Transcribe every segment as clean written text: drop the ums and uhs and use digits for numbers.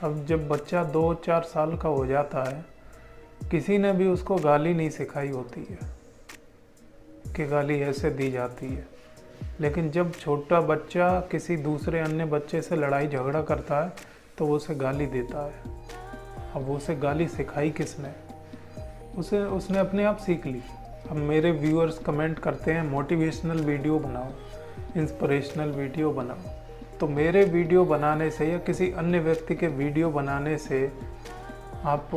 अब जब बच्चा 2-4 साल का हो जाता है, किसी ने भी उसको गाली नहीं सिखाई होती है कि गाली ऐसे दी जाती है। लेकिन जब छोटा बच्चा किसी दूसरे अन्य बच्चे से लड़ाई झगड़ा करता है तो वो उसे गाली देता है। अब वो उसे गाली सिखाई किसने? उसने अपने आप सीख ली। अब मेरे व्यूअर्स कमेंट करते हैं मोटिवेशनल वीडियो बनाओ, इंस्पिरेशनल वीडियो बनाओ। तो मेरे वीडियो बनाने से या किसी अन्य व्यक्ति के वीडियो बनाने से आप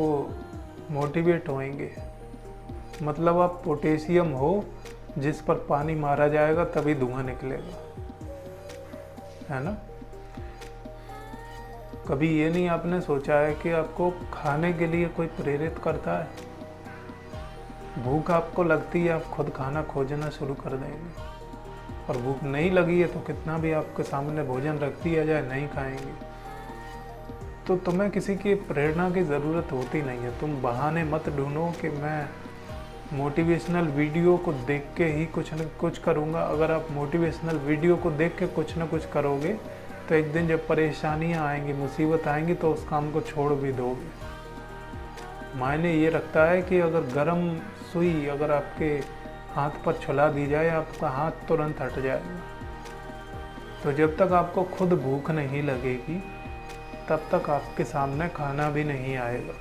मोटिवेट होएंगे, मतलब आप पोटेशियम हो जिस पर पानी मारा जाएगा तभी धुआं निकलेगा, है ना। कभी ये नहीं आपने सोचा है कि आपको खाने के लिए कोई प्रेरित करता है? भूख आपको लगती है, आप खुद खाना खोजना शुरू कर देंगे। और भूख नहीं लगी है तो कितना भी आपके सामने भोजन रख दिया जाए नहीं खाएंगे। तो तुम्हें किसी की प्रेरणा की ज़रूरत होती नहीं है। तुम बहाने मत ढूंढो कि मैं मोटिवेशनल वीडियो को देख के ही कुछ न कुछ करूँगा। अगर आप मोटिवेशनल वीडियो को देख के कुछ न कुछ करोगे तो एक दिन जब परेशानियाँ आएंगी, मुसीबत आएंगी तो उस काम को छोड़ भी दोगे। मायने ये रखता है कि अगर गर्म सुई अगर आपके हाथ पर छुला दी जाए, आपका हाथ तुरंत हट जाएगा। तो जब तक आपको खुद भूख नहीं लगेगी तब तक आपके सामने खाना भी नहीं आएगा।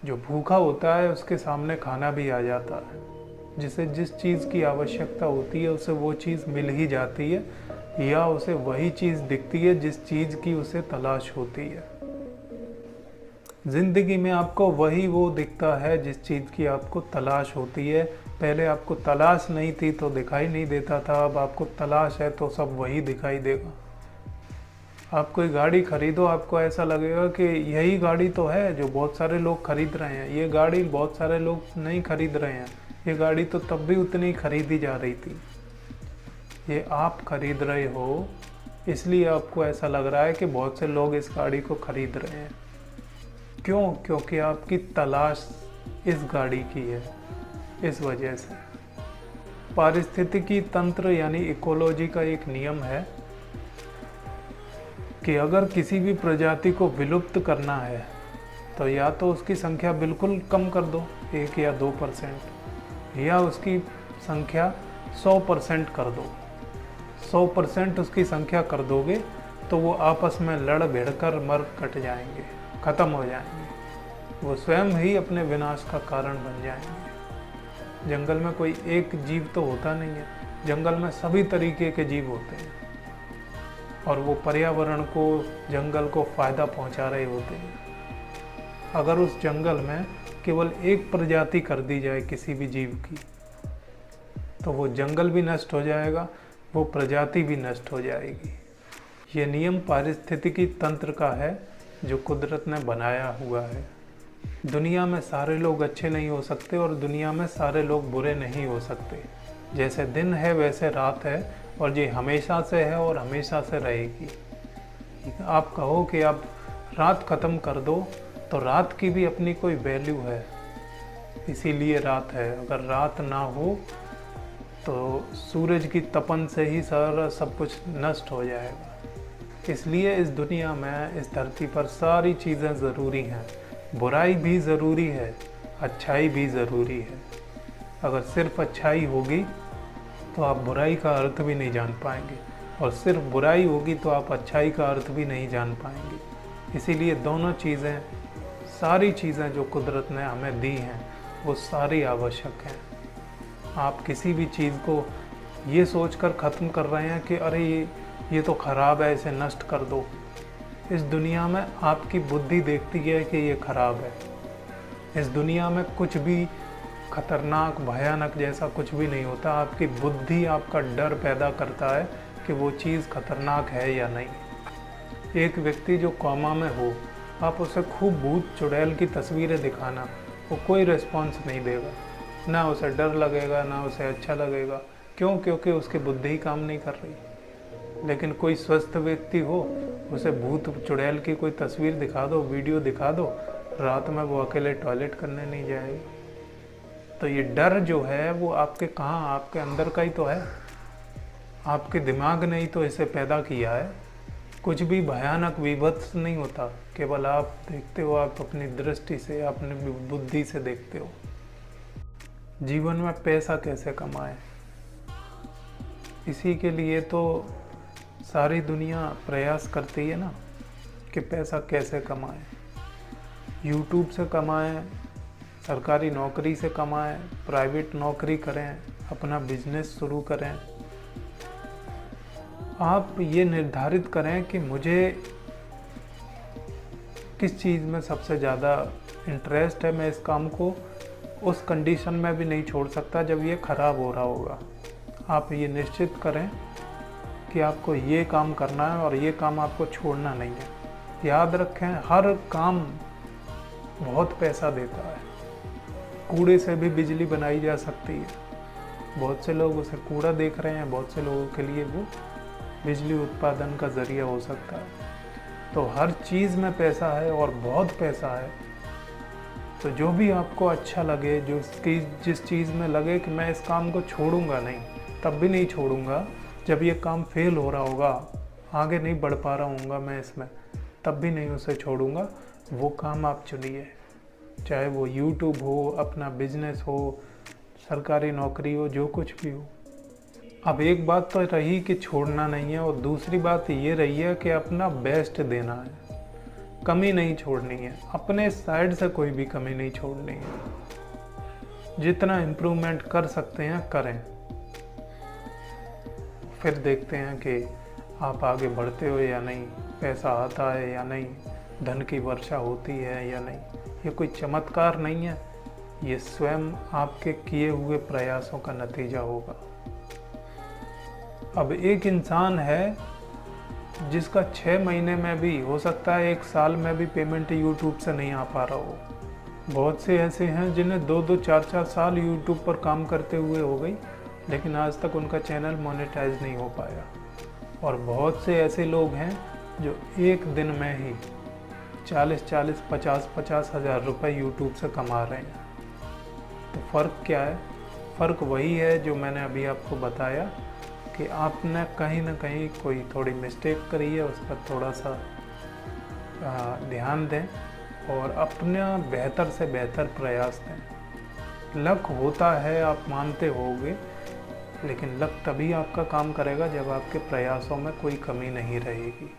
जो भूखा होता है उसके सामने खाना भी आ जाता है। जिसे जिस चीज़ की आवश्यकता होती है उसे वो चीज़ मिल ही जाती है, या उसे वही चीज़ दिखती है जिस चीज़ की उसे तलाश होती है। ज़िंदगी में आपको वही वो दिखता है जिस चीज़ की आपको तलाश होती है। पहले आपको तलाश नहीं थी तो दिखाई नहीं देता था, अब आपको तलाश है तो सब वही दिखाई देगा। आप कोई गाड़ी खरीदो, आपको ऐसा लगेगा कि यही गाड़ी तो है जो बहुत सारे लोग खरीद रहे हैं, ये गाड़ी बहुत सारे लोग नहीं खरीद रहे हैं, ये गाड़ी तो तब भी उतनी खरीदी जा रही थी। ये आप खरीद रहे हो इसलिए आपको ऐसा लग रहा है कि बहुत से लोग इस गाड़ी को खरीद रहे हैं। क्यों? क्योंकि आपकी तलाश इस गाड़ी की है। इस वजह से पारिस्थितिकी तंत्र यानी इकोलॉजी का एक नियम है कि अगर किसी भी प्रजाति को विलुप्त करना है तो या तो उसकी संख्या बिल्कुल कम कर दो, 1 या 2%, या उसकी संख्या 100% कर दो। 100% उसकी संख्या कर दोगे तो वो आपस में लड़ भिड़ कर मर कट जाएंगे, ख़त्म हो जाएंगे। वो स्वयं ही अपने विनाश का कारण बन जाएंगे। जंगल में कोई एक जीव तो होता नहीं है, जंगल में सभी तरीके के जीव होते हैं और वो पर्यावरण को, जंगल को फ़ायदा पहुंचा रहे होते हैं। अगर उस जंगल में केवल एक प्रजाति कर दी जाए किसी भी जीव की तो वो जंगल भी नष्ट हो जाएगा, वो प्रजाति भी नष्ट हो जाएगी। ये नियम पारिस्थितिकी तंत्र का है जो कुदरत ने बनाया हुआ है। दुनिया में सारे लोग अच्छे नहीं हो सकते और दुनिया में सारे लोग बुरे नहीं हो सकते। जैसे दिन है वैसे रात है और ये हमेशा से है और हमेशा से रहेगी। आप कहो कि आप रात ख़त्म कर दो तो रात की भी अपनी कोई वैल्यू है, इसीलिए रात है। अगर रात ना हो तो सूरज की तपन से ही सारा सब कुछ नष्ट हो जाएगा। इसलिए इस दुनिया में, इस धरती पर सारी चीज़ें ज़रूरी हैं। बुराई भी ज़रूरी है, अच्छाई भी ज़रूरी है। अगर सिर्फ अच्छाई होगी तो आप बुराई का अर्थ भी नहीं जान पाएंगे, और सिर्फ बुराई होगी तो आप अच्छाई का अर्थ भी नहीं जान पाएंगे। इसीलिए दोनों चीज़ें, सारी चीज़ें जो कुदरत ने हमें दी हैं वो सारी आवश्यक हैं। आप किसी भी चीज़ को ये सोचकर ख़त्म कर रहे हैं कि अरे ये तो ख़राब है, इसे नष्ट कर दो। इस दुनिया में आपकी बुद्धि देखती है कि ये ख़राब है। इस दुनिया में कुछ भी खतरनाक, भयानक जैसा कुछ भी नहीं होता। आपकी बुद्धि आपका डर पैदा करता है कि वो चीज़ खतरनाक है या नहीं। एक व्यक्ति जो कोमा में हो, आप उसे खूब भूत चुड़ैल की तस्वीरें दिखाना, वो कोई रिस्पॉन्स नहीं देगा। ना उसे डर लगेगा, ना उसे अच्छा लगेगा। क्यों? क्योंकि उसकी बुद्धि काम नहीं कर रही। लेकिन कोई स्वस्थ व्यक्ति हो, उसे भूत चुड़ैल की कोई तस्वीर दिखा दो, वीडियो दिखा दो, रात में वो अकेले टॉयलेट करने नहीं जाएगा। तो ये डर जो है वो आपके कहाँ, आपके अंदर का ही तो है। आपके दिमाग ने ही तो इसे पैदा किया है। कुछ भी भयानक विभत्स नहीं होता, केवल आप देखते हो, आप अपनी दृष्टि से, अपनी बुद्धि से देखते हो। जीवन में पैसा कैसे कमाएं, इसी के लिए तो सारी दुनिया प्रयास करती है ना कि पैसा कैसे कमाएं। यूट्यूब से कमाएं, सरकारी नौकरी से कमाएं, प्राइवेट नौकरी करें, अपना बिजनेस शुरू करें। आप ये निर्धारित करें कि मुझे किस चीज़ में सबसे ज़्यादा इंटरेस्ट है। मैं इस काम को उस कंडीशन में भी नहीं छोड़ सकता जब ये ख़राब हो रहा होगा। आप ये निश्चित करें कि आपको ये काम करना है और ये काम आपको छोड़ना नहीं है। याद रखें, हर काम बहुत पैसा देता है। कूड़े से भी बिजली बनाई जा सकती है। बहुत से लोग उसे कूड़ा देख रहे हैं, बहुत से लोगों के लिए वो बिजली उत्पादन का ज़रिया हो सकता है। तो हर चीज़ में पैसा है और बहुत पैसा है। तो जो भी आपको अच्छा लगे, जिस चीज़ में लगे कि मैं इस काम को छोड़ूंगा नहीं, तब भी नहीं छोड़ूंगा जब ये काम फेल हो रहा होगा, आगे नहीं बढ़ पा रहा हूँगा मैं इसमें, तब भी नहीं उसे छोड़ूंगा। वो काम आप चुनिए, चाहे वो यूट्यूब हो, अपना बिजनेस हो, सरकारी नौकरी हो, जो कुछ भी हो। अब एक बात तो रही कि छोड़ना नहीं है, और दूसरी बात ये रही है कि अपना बेस्ट देना है, कमी नहीं छोड़नी है, अपने साइड से कोई भी कमी नहीं छोड़नी है। जितना इम्प्रूवमेंट कर सकते हैं करें, फिर देखते हैं कि आप आगे बढ़ते हो या नहीं, पैसा आता है या नहीं, धन की वर्षा होती है या नहीं। ये कोई चमत्कार नहीं है, ये स्वयं आपके किए हुए प्रयासों का नतीजा होगा। अब एक इंसान है जिसका 6 महीने में भी, हो सकता है 1 साल में भी पेमेंट यूट्यूब से नहीं आ पा रहा हो। बहुत से ऐसे हैं जिन्हें 2-2, 4-4 साल यूट्यूब पर काम करते हुए हो गई, लेकिन आज तक उनका चैनल मोनेटाइज नहीं हो पाया। और बहुत से ऐसे लोग हैं जो एक दिन में ही 40-40, 50-50 हज़ार रुपये यूट्यूब से कमा रहे हैं। तो फ़र्क क्या है? फ़र्क वही है जो मैंने अभी आपको बताया कि आपने कहीं ना कहीं कोई थोड़ी मिस्टेक करी है, उस पर थोड़ा सा ध्यान दें और अपना बेहतर से बेहतर प्रयास दें। लक होता है, आप मानते होंगे, लेकिन लक तभी आपका काम करेगा जब आपके प्रयासों में कोई कमी नहीं रहेगी।